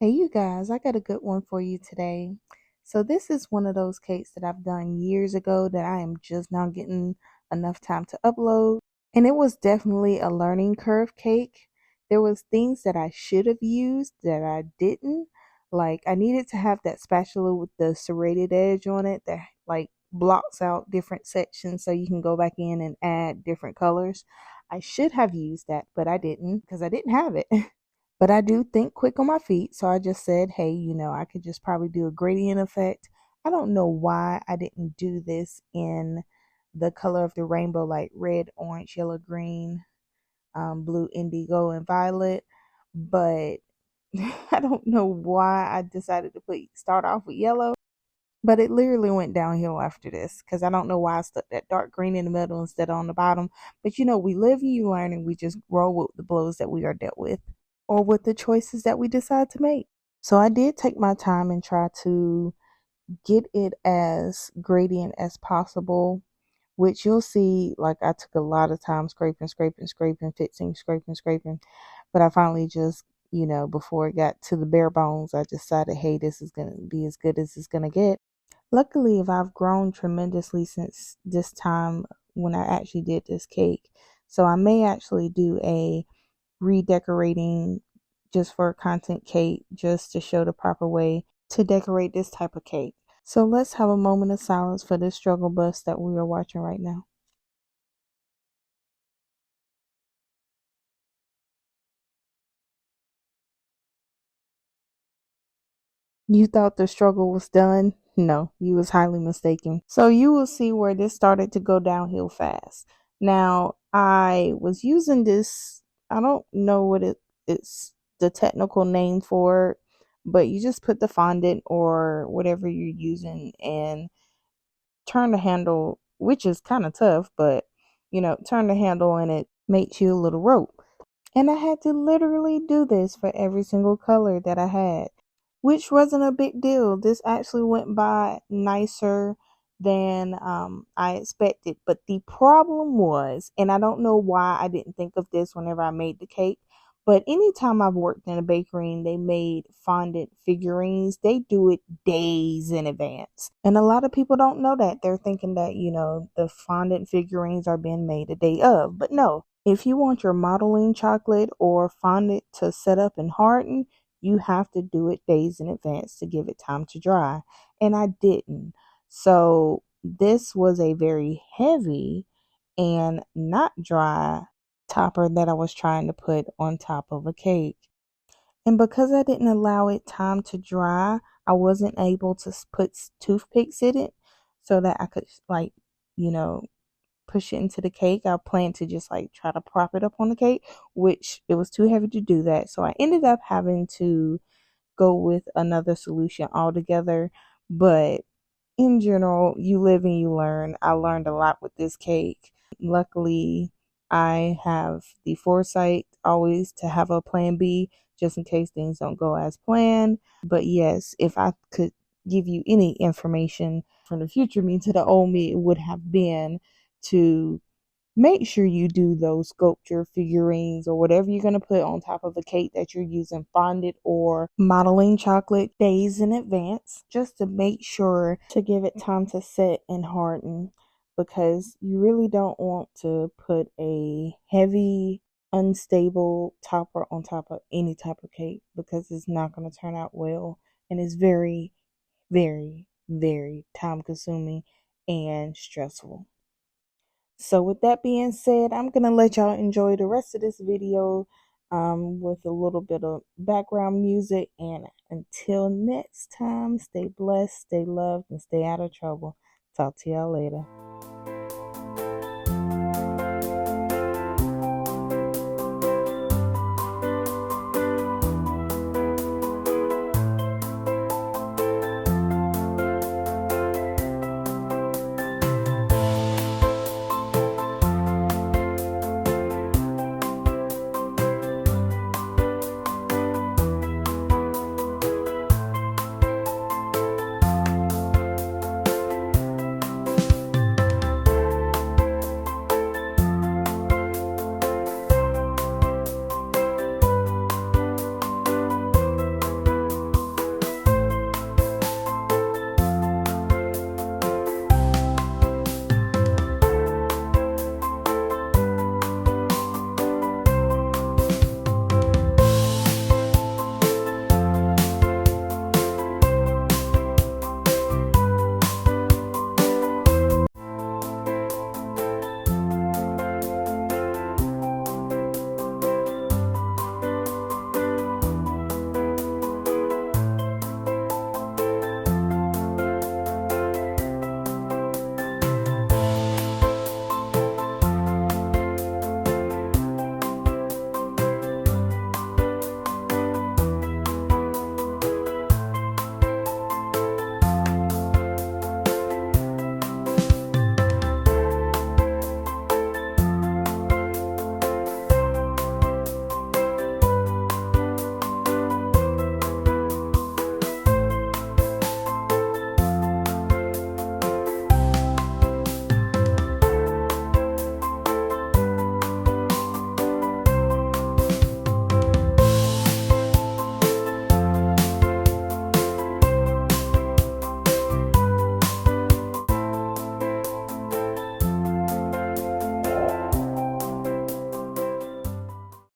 Hey, you guys, I got a good one for you today. So, this is one of those cakes that I've done years ago that I am just now getting enough time to upload. And it was definitely a learning curve cake. There was things that I should have used that I didn't. Like I needed to have that spatula with the serrated edge on it that like blocks out different sections so you can go back in and add different colors. I should have used that, but I didn't because I didn't have it. But I do think quick on my feet, so I just said, hey, I could just probably do a gradient effect. I don't know why I didn't do this in the color of the rainbow, like red, orange, yellow, green, blue, indigo, and violet, but I don't know why I decided to start off with yellow. But it literally went downhill after this because I don't know why I stuck that dark green in the middle instead of on the bottom. But we live and you learn, and we just roll with the blows that we are dealt with or with the choices that we decide to make. So I did take my time and try to get it as gradient as possible, which you'll see like I took a lot of time scraping, scraping, scraping, fixing, scraping, scraping. But I finally just, before it got to the bare bones, I decided, hey, this is going to be as good as it's going to get. Luckily, I've grown tremendously since this time when I actually did this cake. So I may actually do a redecorating just for a content cake just to show the proper way to decorate this type of cake. So let's have a moment of silence for this struggle bus that we are watching right now. You thought the struggle was done? No, you was highly mistaken. So you will see where this started to go downhill fast. Now, I was using this, I don't know what it's the technical name for it, but you just put the fondant or whatever you're using and turn the handle, which is kind of tough, but turn the handle and it makes you a little rope. And I had to literally do this for every single color that I had, which wasn't a big deal. This actually went by nicer than I expected. But the problem was, and I don't know why I didn't think of this whenever I made the cake, but anytime I've worked in a bakery and they made fondant figurines, they do it days in advance. And a lot of people don't know that. They're thinking that, the fondant figurines are being made a day of. But no, if you want your modeling chocolate or fondant to set up and harden, you have to do it days in advance to give it time to dry. And I didn't. So this was a very heavy and not dry topper that I was trying to put on top of a cake. And because I didn't allow it time to dry, I wasn't able to put toothpicks in it so that I could you know, push it into the cake. I planned to just try to prop it up on the cake, which it was too heavy to do that. So I ended up having to go with another solution altogether. But in general, you live and you learn. I learned a lot with this cake. Luckily, I have the foresight always to have a plan B just in case things don't go as planned. But yes, if I could give you any information from the future me to the old me, it would have been to make sure you do those sculpture figurines or whatever you're going to put on top of a cake that you're using fondant or modeling chocolate days in advance, just to make sure to give it time to set and harden, because you really don't want to put a heavy unstable topper on top of any type of cake, because it's not going to turn out well, and it's very, very, very time consuming and stressful. So with that being said, I'm going to let y'all enjoy the rest of this video with a little bit of background music. And until next time, stay blessed, stay loved, and stay out of trouble. Talk to y'all later.